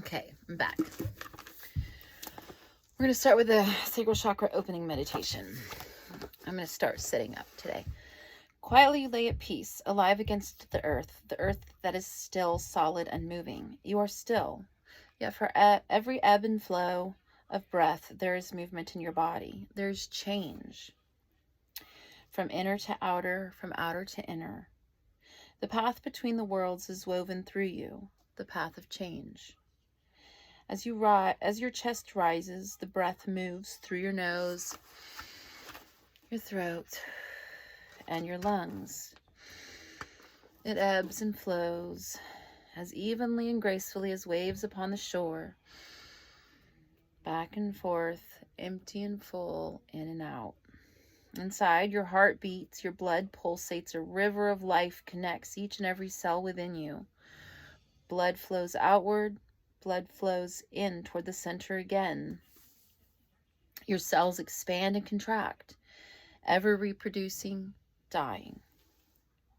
Okay, I'm back. We're going to start with the sacral chakra opening meditation. I'm going to start sitting up today. Quietly lay at peace, alive against the earth that is still, solid, and moving. You are still, yet for every ebb and flow of breath, there is movement in your body. There's change. From inner to outer, from outer to inner. The path between the worlds is woven through you, the path of change. As your chest rises, the breath moves through your nose, your throat, and your lungs. It ebbs and flows as evenly and gracefully as waves upon the shore, back and forth, empty and full, in and out. Inside, your heart beats, your blood pulsates, a river of life connects each and every cell within you. Blood flows outward, blood flows in toward the center again. Your cells expand and contract, ever reproducing, dying.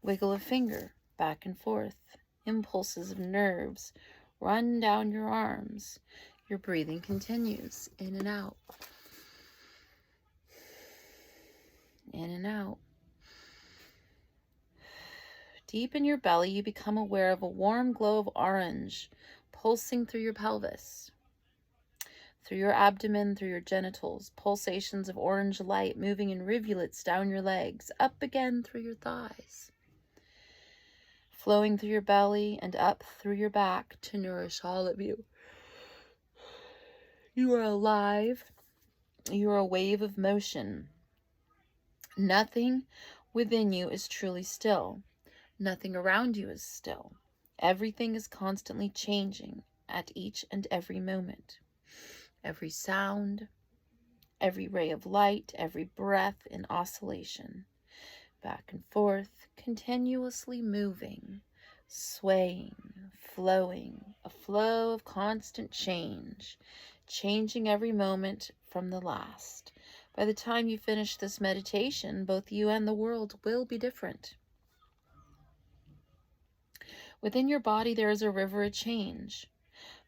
Wiggle a finger, back and forth. Impulses of nerves run down your arms. Your breathing continues, in and out. In and out. Deep in your belly, you become aware of a warm glow of orange pulsing through your pelvis, through your abdomen, through your genitals, pulsations of orange light moving in rivulets down your legs, up again through your thighs, flowing through your belly and up through your back to nourish all of you. You are alive. You are a wave of motion. Nothing within you is truly still. Nothing around you is still. Everything is constantly changing at each and every moment. Every sound, every ray of light, every breath in oscillation. Back and forth, continuously moving, swaying, flowing, a flow of constant change, changing every moment from the last. By the time you finish this meditation, both you and the world will be different. Within your body, there is a river of change.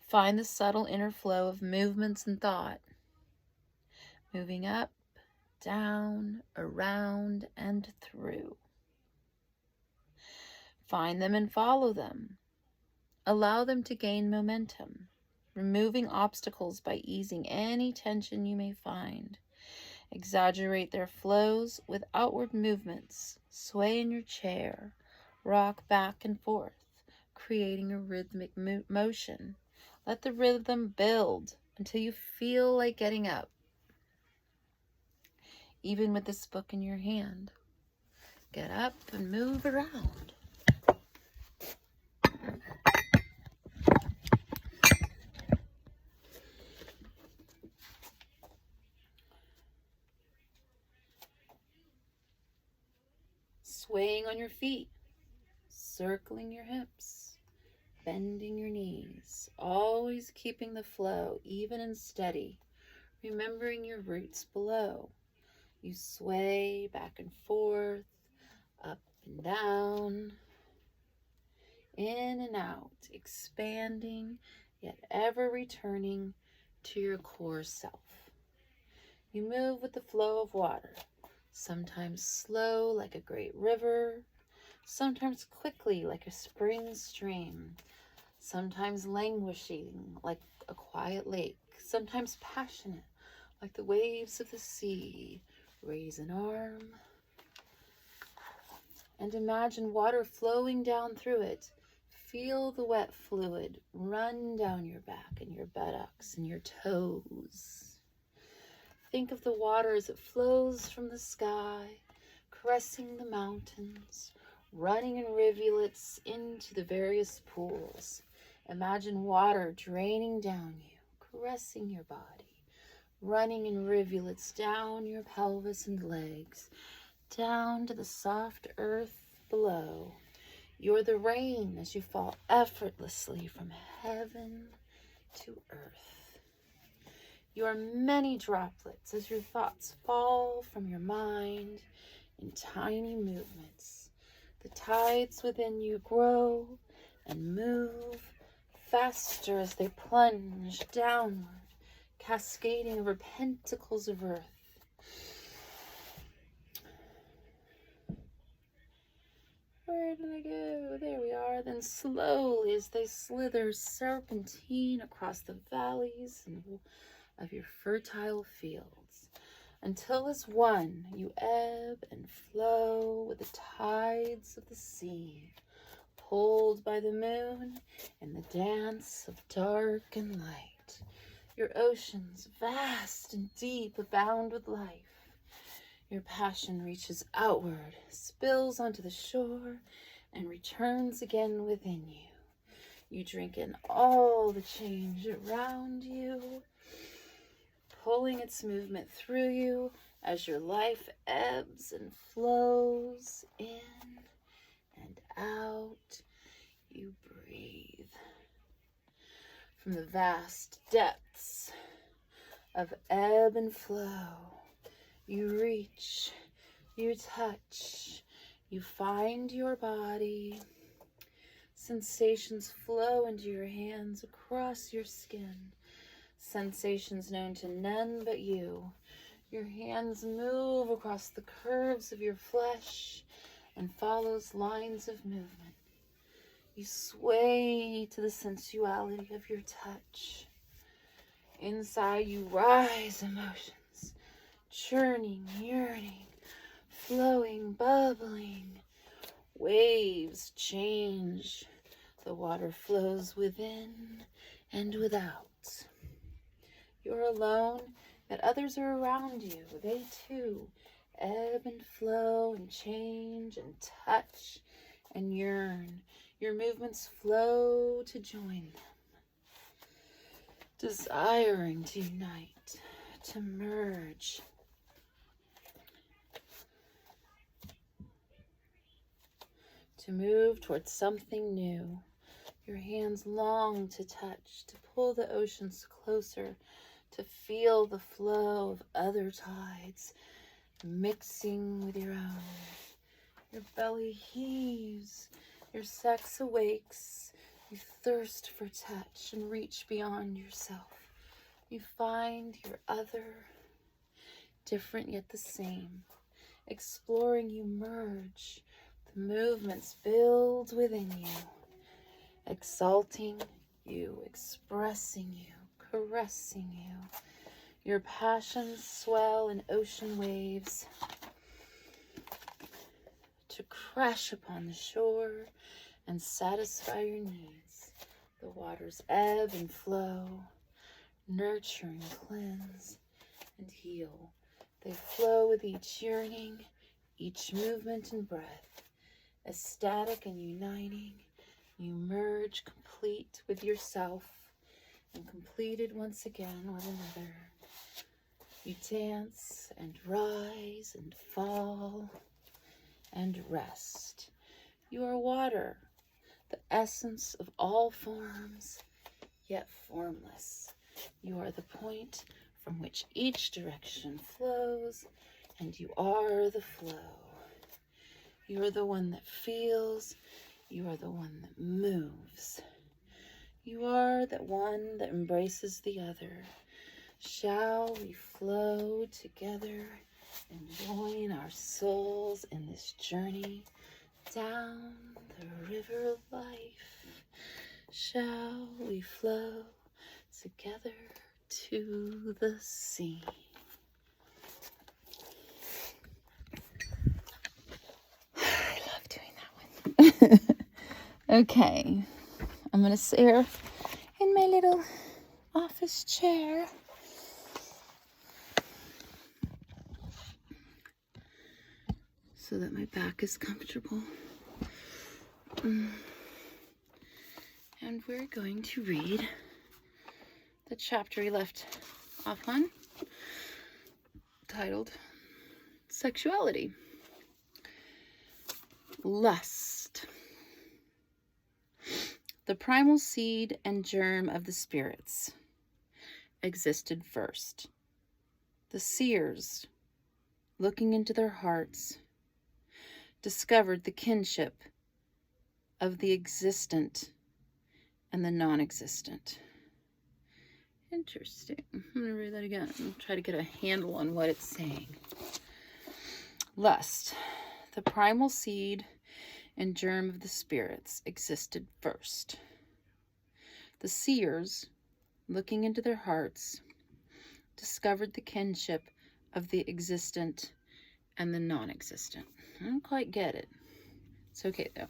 Find the subtle inner flow of movements and thought, moving up, down, around, and through. Find them and follow them. Allow them to gain momentum, removing obstacles by easing any tension you may find. Exaggerate their flows with outward movements. Sway in your chair, rock back and forth, creating a rhythmic motion. Let the rhythm build until you feel like getting up. Even with this book in your hand, get up and move around. Swaying on your feet, circling your hips, bending your knees, always keeping the flow even and steady, remembering your roots below. You sway back and forth, up and down, in and out, expanding, yet ever returning to your core self. You move with the flow of water, sometimes slow like a great river, sometimes quickly like a spring stream, sometimes languishing like a quiet lake, sometimes passionate like the waves of the sea. Raise an arm and imagine water flowing down through it. Feel the wet fluid run down your back and your buttocks and your toes. Think of the water as it flows from the sky, caressing the mountains, running in rivulets into the various pools. Imagine water draining down you, caressing your body, running in rivulets down your pelvis and legs, down to the soft earth below. You're the rain as you fall effortlessly from heaven to earth. You are many droplets as your thoughts fall from your mind in tiny movements. The tides within you grow and move faster as they plunge downward, cascading over pentacles of earth. Where did they go? There we are. Then slowly, as they slither serpentine across the valleys of your fertile fields, until as one you ebb and flow with the tides of the sea, pulled by the moon in the dance of dark and light. Your oceans, vast and deep, abound with life. Your passion reaches outward, spills onto the shore, and returns again within you. You drink in all the change around you, pulling its movement through you as your life ebbs and flows in and out. You breathe. From the vast depths of ebb and flow, you reach, you touch, you find your body. Sensations flow into your hands, across your skin. Sensations known to none but you. Your hands move across the curves of your flesh and follows lines of movement. You sway to the sensuality of your touch. Inside you rise emotions. Churning, yearning, flowing, bubbling. Waves change. The water flows within and without. You're alone, yet others are around you. They too ebb and flow and change and touch and yearn. Your movements flow to join them, desiring to unite, to merge. To move towards something new. Your hands long to touch, to pull the oceans closer, to feel the flow of other tides mixing with your own. Your belly heaves, your sex awakes, you thirst for touch and reach beyond yourself. You find your other, different yet the same. Exploring, you merge. Movements build within you, exalting you, expressing you, caressing you. Your passions swell in ocean waves to crash upon the shore and satisfy your needs. The waters ebb and flow, nurture and cleanse and heal. They flow with each yearning, each movement and breath. Ecstatic and uniting, you merge complete with yourself and completed once again with another. You dance and rise and fall and rest. You are water, the essence of all forms, yet formless. You are the point from which each direction flows, and you are the flow. You are the one that feels. You are the one that moves. You are that one that embraces the other. Shall we flow together and join our souls in this journey down the river of life? Shall we flow together to the sea? Okay, I'm going to sit here in my little office chair. So that my back is comfortable. And we're going to read the chapter we left off on, titled Sexuality. Lust. The primal seed and germ of the spirits existed first. The seers, looking into their hearts, discovered the kinship of the existent and the non-existent. Interesting. I'm going to read that again and try to get a handle on what it's saying. Lust, the primal seed and germ of the spirits, existed first. The seers, looking into their hearts, discovered the kinship of the existent and the non-existent. I don't quite get it. It's okay though.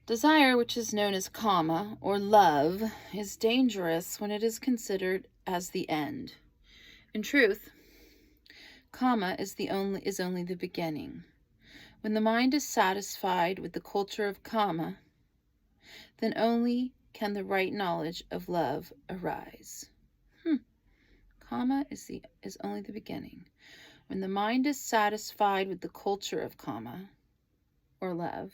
Desire, which is known as kama or love, is dangerous when it is considered as the end. In truth, kama is only the beginning. When the mind is satisfied with the culture of kama, then only can the right knowledge of love arise. Kama is only the beginning. When the mind is satisfied with the culture of kama or love,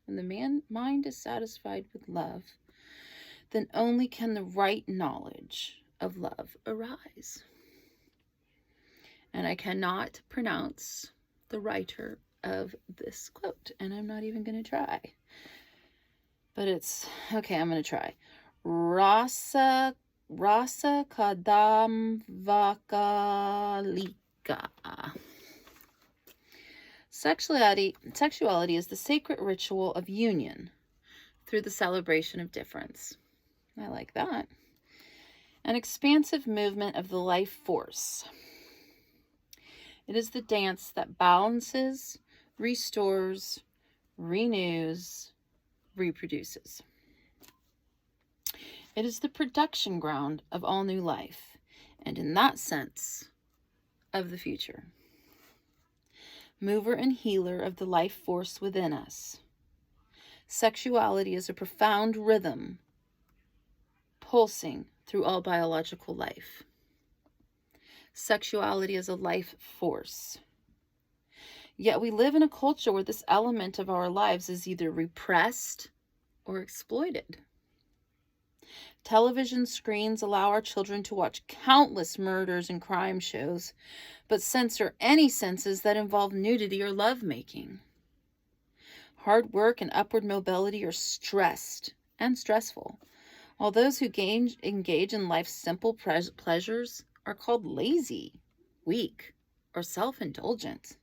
when the mind is satisfied with love, then only can the right knowledge of love arise. And I cannot pronounce the writer of this quote, and I'm not even going to try. But it's, okay, I'm going to try. Rasa kadam vakalika. Sexuality is the sacred ritual of union through the celebration of difference. I like that. An expansive movement of the life force. It is the dance that balances, restores, renews, reproduces. It is the production ground of all new life, and in that sense, of the future. Mover and healer of the life force within us. Sexuality is a profound rhythm pulsing through all biological life. Sexuality is a life force. Yet we live in a culture where this element of our lives is either repressed or exploited. Television screens allow our children to watch countless murders and crime shows, but censor any senses that involve nudity or lovemaking. Hard work and upward mobility are stressed and stressful, while those who engage in life's simple pleasures are called lazy, weak, or self-indulgent.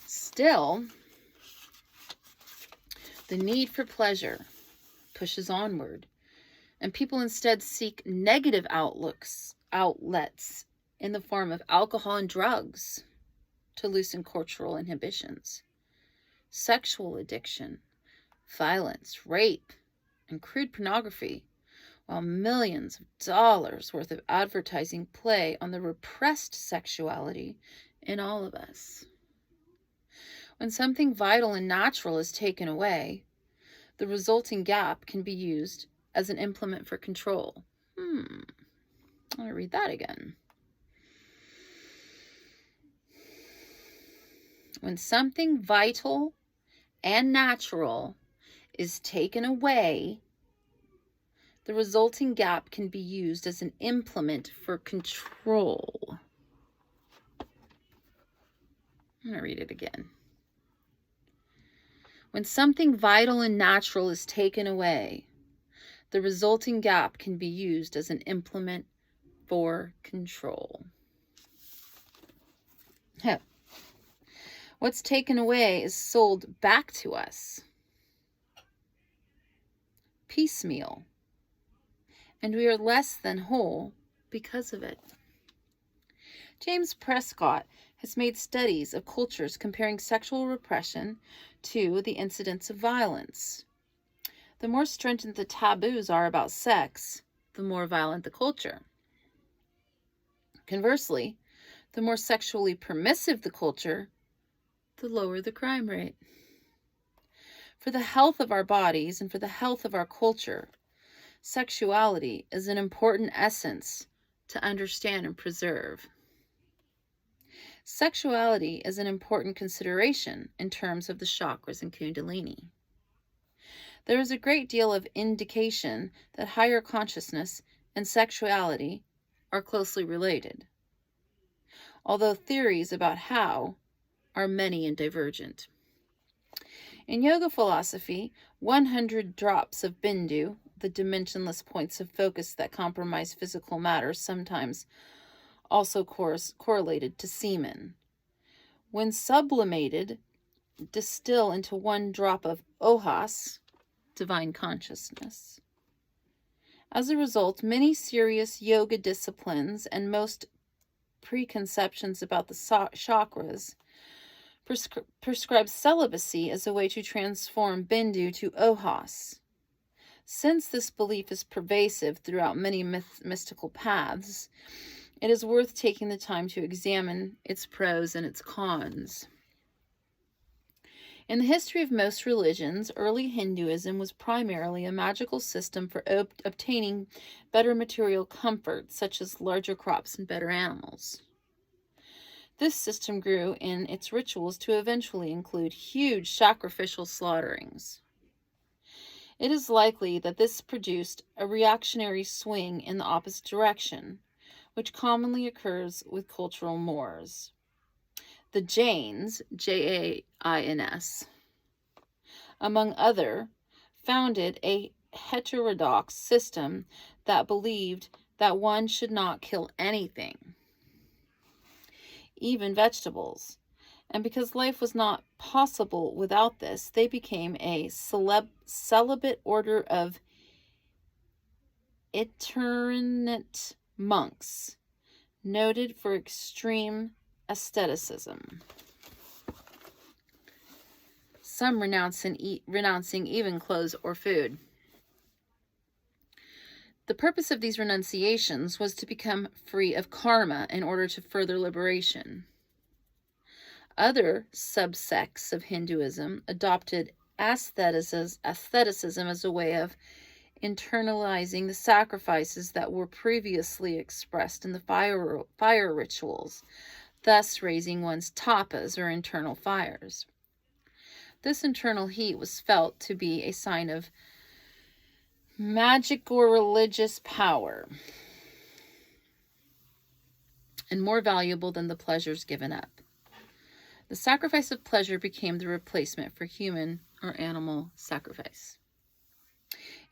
Still, the need for pleasure pushes onward, and people instead seek negative outlets in the form of alcohol and drugs to loosen cultural inhibitions. Sexual addiction, violence, rape, and crude pornography, while millions of dollars worth of advertising play on the repressed sexuality in all of us. When something vital and natural is taken away, the resulting gap can be used as an implement for control. I'll read that again. When something vital and natural is taken away, the resulting gap can be used as an implement for control. I'm going to read it again. When something vital and natural is taken away, the resulting gap can be used as an implement for control. What's taken away is sold back to us piecemeal, and we are less than whole because of it. James Prescott has made studies of cultures comparing sexual repression to the incidence of violence. The more stringent the taboos are about sex, the more violent the culture. Conversely, the more sexually permissive the culture, the lower the crime rate. For the health of our bodies and for the health of our culture, sexuality is an important essence to understand and preserve. Sexuality is an important consideration in terms of the chakras and kundalini. There is a great deal of indication that higher consciousness and sexuality are closely related, although theories about how are many and divergent. In yoga philosophy, 100 drops of bindu, the dimensionless points of focus that compromise physical matter, sometimes also correlated to semen. When sublimated, distill into 1 drop of ohas, divine consciousness. As a result, many serious yoga disciplines and most preconceptions about the chakras prescribe celibacy as a way to transform bindu to ohas. Since this belief is pervasive throughout many mystical paths, it is worth taking the time to examine its pros and its cons. In the history of most religions, early Hinduism was primarily a magical system for obtaining better material comfort, such as larger crops and better animals. This system grew in its rituals to eventually include huge sacrificial slaughterings. It is likely that this produced a reactionary swing in the opposite direction, which commonly occurs with cultural mores. The Jains, Jains, among other, founded a heterodox system that believed that one should not kill anything, even vegetables. And because life was not possible without this, they became a celibate order of itinerant monks, noted for extreme asceticism, some renouncing even clothes or food. The purpose of these renunciations was to become free of karma in order to further liberation. Other subsects of Hinduism adopted asceticism as a way of internalizing the sacrifices that were previously expressed in the fire rituals, thus raising one's tapas or internal fires. This internal heat was felt to be a sign of magic or religious power, and more valuable than the pleasures given up. The sacrifice of pleasure became the replacement for human or animal sacrifice.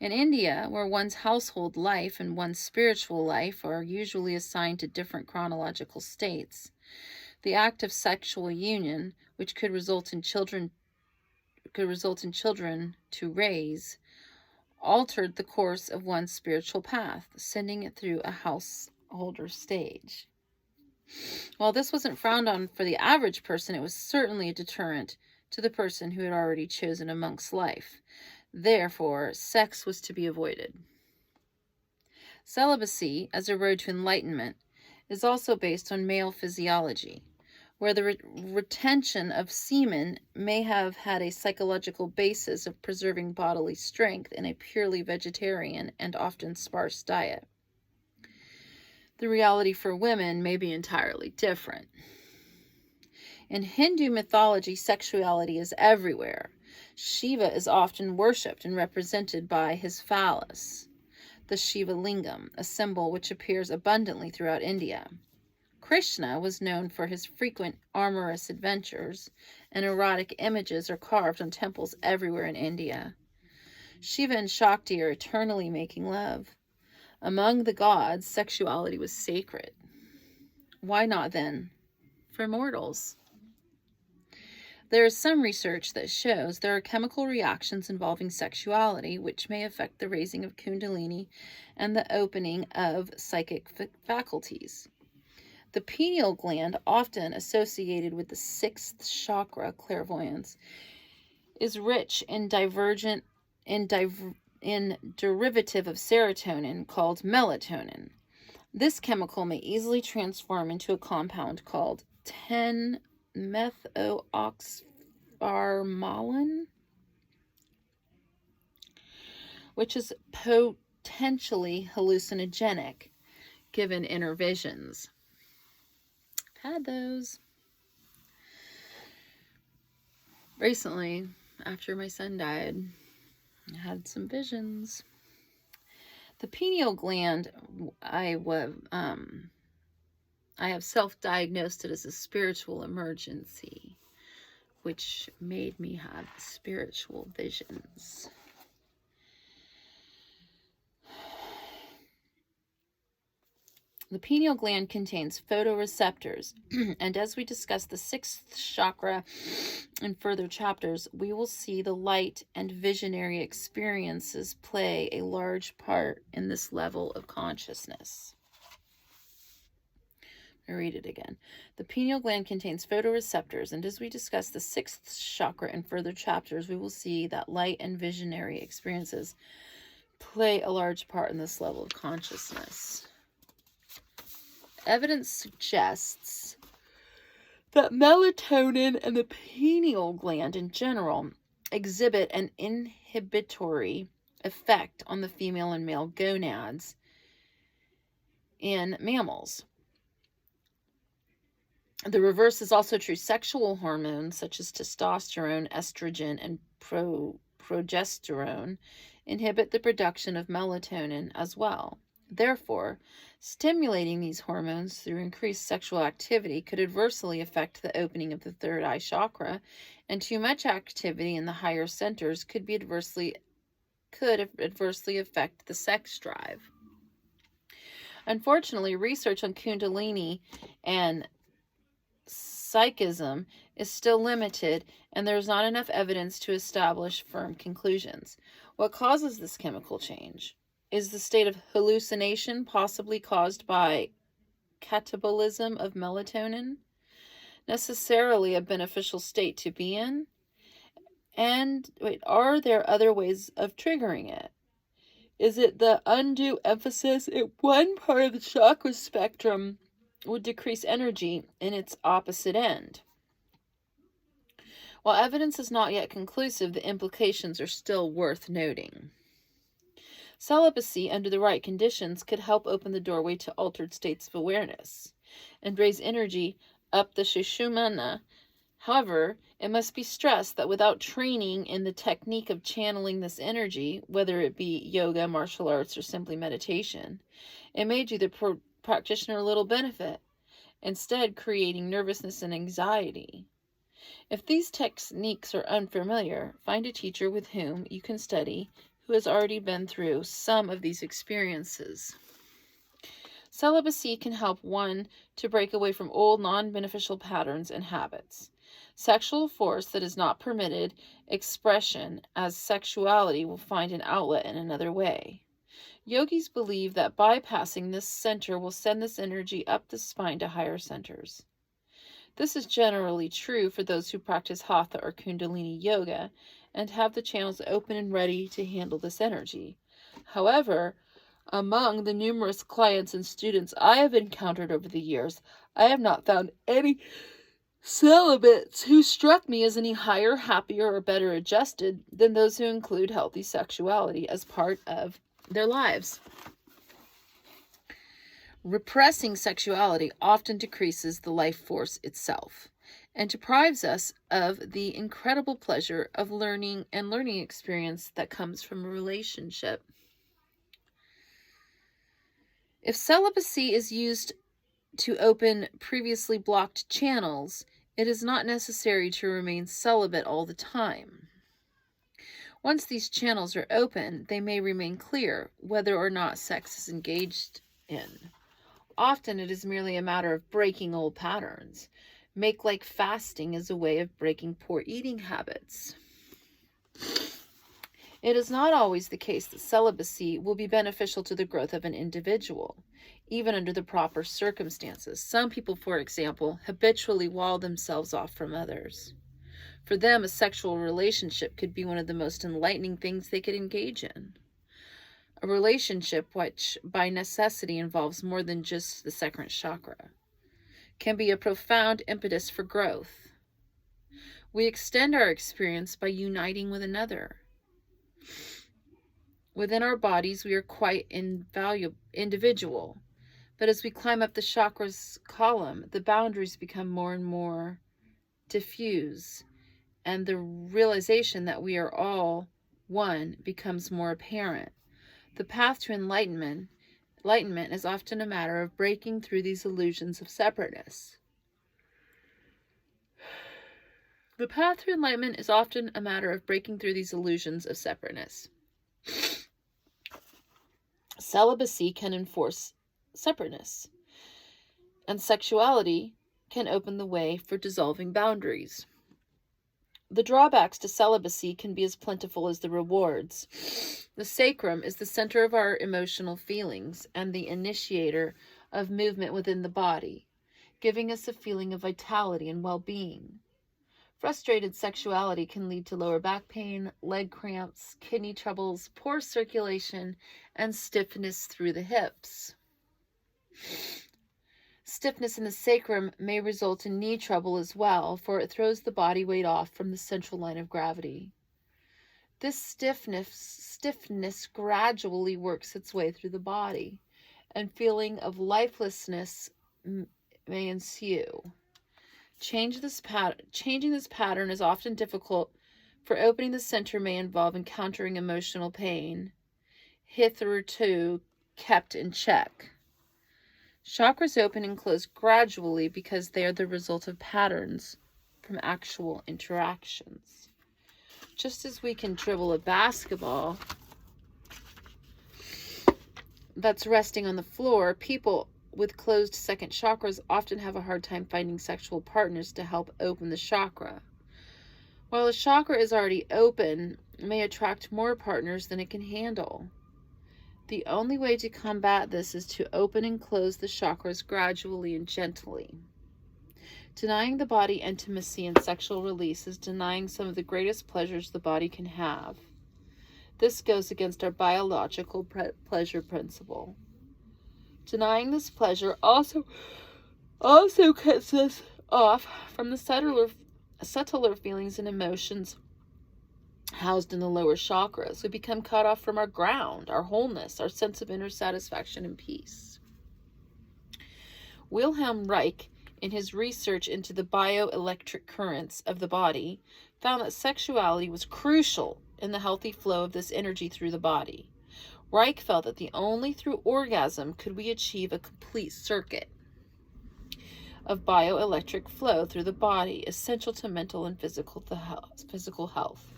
In India, where one's household life and one's spiritual life are usually assigned to different chronological states, the act of sexual union, which could result in children to raise, altered the course of one's spiritual path, sending it through a householder stage. While this wasn't frowned on for the average person, it was certainly a deterrent to the person who had already chosen a monk's life. Therefore, sex was to be avoided. Celibacy, as a road to enlightenment, is also based on male physiology, where the retention of semen may have had a psychological basis of preserving bodily strength in a purely vegetarian and often sparse diet. The reality for women may be entirely different. In Hindu mythology, sexuality is everywhere. Shiva is often worshipped and represented by his phallus, the Shiva Lingam, a symbol which appears abundantly throughout India. Krishna was known for his frequent amorous adventures, and erotic images are carved on temples everywhere in India. Shiva and Shakti are eternally making love. Among the gods, sexuality was sacred. Why not, then, for mortals? There is some research that shows there are chemical reactions involving sexuality which may affect the raising of kundalini and the opening of psychic faculties. The pineal gland, often associated with the 6th chakra, clairvoyance, is rich in derivative of serotonin called melatonin. This chemical may easily transform into a compound called 10-methoxypharmalin, which is potentially hallucinogenic given inner visions. Had those recently after my son died. I had some visions. The pineal gland, I have self-diagnosed it as a spiritual emergency, which made me have spiritual visions. The pineal gland contains photoreceptors, and as we discuss the sixth chakra in further chapters, we will see the light and visionary experiences play a large part in this level of consciousness. I read it again. The pineal gland contains photoreceptors, and as we discuss the sixth chakra in further chapters, we will see that light and visionary experiences play a large part in this level of consciousness. Evidence suggests that melatonin and the pineal gland in general exhibit an inhibitory effect on the female and male gonads in mammals. The reverse is also true. Sexual hormones such as testosterone, estrogen, and progesterone inhibit the production of melatonin as well. Therefore, stimulating these hormones through increased sexual activity could adversely affect the opening of the third eye chakra, and too much activity in the higher centers could adversely affect the sex drive. Unfortunately, research on Kundalini and psychism is still limited, and there is not enough evidence to establish firm conclusions. What causes this chemical change? Is the state of hallucination possibly caused by catabolism of melatonin necessarily a beneficial state to be in? And are there other ways of triggering it? Is it the undue emphasis in one part of the chakra spectrum would decrease energy in its opposite end? While evidence is not yet conclusive, the implications are still worth noting. Celibacy, under the right conditions, could help open the doorway to altered states of awareness and raise energy up the Sushumna. However, it must be stressed that without training in the technique of channeling this energy, whether it be yoga, martial arts, or simply meditation, it may do the practitioner little benefit, instead creating nervousness and anxiety. If these techniques are unfamiliar, find a teacher with whom you can study who has already been through some of these experiences. Celibacy can help one to break away from old non-beneficial patterns and habits. Sexual force that is not permitted expression as sexuality will find an outlet in another way. Yogis believe that bypassing this center will send this energy up the spine to higher centers. This is generally true for those who practice Hatha or Kundalini yoga and have the channels open and ready to handle this energy. However, among the numerous clients and students I have encountered over the years, I have not found any celibates who struck me as any higher, happier, or better adjusted than those who include healthy sexuality as part of their lives. Repressing sexuality often decreases the life force itself and deprives us of the incredible pleasure of learning experience that comes from a relationship. If celibacy is used to open previously blocked channels, it is not necessary to remain celibate all the time. Once these channels are open, they may remain clear whether or not sex is engaged in. Often it is merely a matter of breaking old patterns. Make like fasting is a way of breaking poor eating habits. It is not always the case that celibacy will be beneficial to the growth of an individual, even under the proper circumstances. Some people, for example, habitually wall themselves off from others. For them, a sexual relationship could be one of the most enlightening things they could engage in. A relationship which, by necessity, involves more than just the second chakra, can be a profound impetus for growth. We extend our experience by uniting with another. Within our bodies, we are quite individual, but as we climb up the chakras column, the boundaries become more and more diffuse, and the realization that we are all one becomes more apparent. The path to enlightenment is often a matter of breaking through these illusions of separateness. The path to enlightenment is often a matter of breaking through these illusions of separateness. Celibacy can enforce separateness. and sexuality can open the way for dissolving boundaries. The drawbacks to celibacy can be as plentiful as the rewards. The sacrum is the center of our emotional feelings and the initiator of movement within the body, giving us a feeling of vitality and well-being. Frustrated sexuality can lead to lower back pain, leg cramps, kidney troubles, poor circulation, and stiffness through the hips. Stiffness in the sacrum may result in knee trouble as well, for it throws the body weight off from the central line of gravity. This stiffness gradually works its way through the body, and feeling of lifelessness may ensue. Changing this pattern is often difficult, for opening the center may involve encountering emotional pain, hitherto kept in check. Chakras open and close gradually because they are the result of patterns from actual interactions. Just as we can dribble a basketball that's resting on the floor, people with closed second chakras often have a hard time finding sexual partners to help open the chakra. While a chakra is already open, it may attract more partners than it can handle. The only way to combat this is to open and close the chakras gradually and gently. Denying the body intimacy and sexual release is denying some of the greatest pleasures the body can have. This goes against our biological pleasure principle. Denying this pleasure also cuts us off from the subtler feelings and emotions housed in the lower chakras. We become cut off from our ground, our wholeness, our sense of inner satisfaction and peace. Wilhelm Reich, in his research into the bioelectric currents of the body, found that sexuality was crucial in the healthy flow of this energy through the body. Reich felt that only through orgasm could we achieve a complete circuit of bioelectric flow through the body, essential to mental and physical health.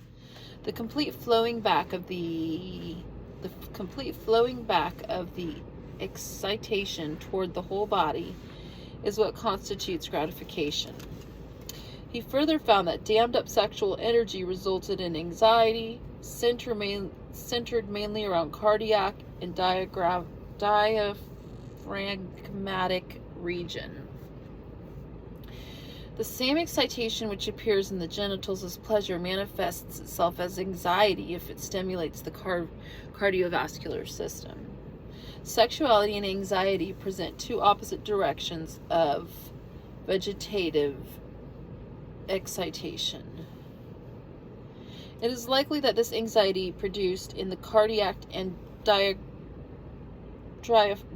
The complete flowing back of the excitation toward the whole body is what constitutes gratification. He further found that dammed up sexual energy resulted in anxiety, centered mainly around cardiac and diaphragmatic region. The same excitation which appears in the genitals as pleasure manifests itself as anxiety if it stimulates the cardiovascular system. Sexuality and anxiety present two opposite directions of vegetative excitation. It is likely that this anxiety produced in the cardiac and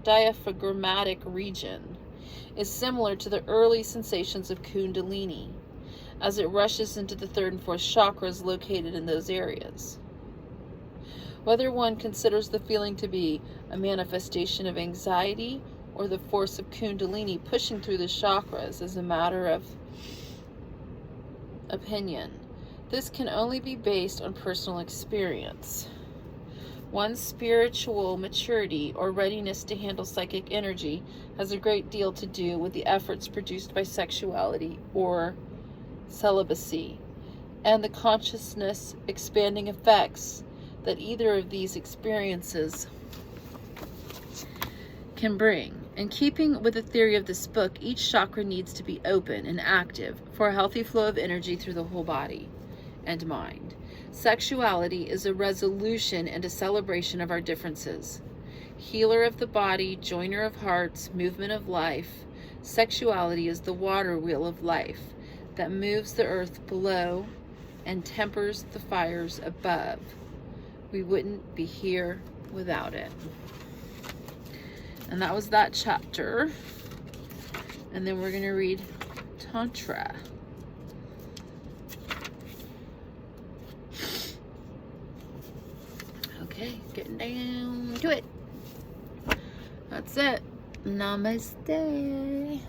diaphragmatic region is similar to the early sensations of Kundalini, as it rushes into the third and fourth chakras located in those areas. Whether one considers the feeling to be a manifestation of anxiety or the force of Kundalini pushing through the chakras is a matter of opinion. This can only be based on personal experience. One's spiritual maturity or readiness to handle psychic energy has a great deal to do with the efforts produced by sexuality or celibacy, and the consciousness expanding effects that either of these experiences can bring. In keeping with the theory of this book, each chakra needs to be open and active for a healthy flow of energy through the whole body and mind. Sexuality is a resolution and a celebration of our differences. Healer of the body, joiner of hearts, movement of life, sexuality is the water wheel of life that moves the earth below and tempers the fires above. We wouldn't be here without it. And that was that chapter. And then we're going to read Tantra. Okay, getting down to it. That's it. Namaste.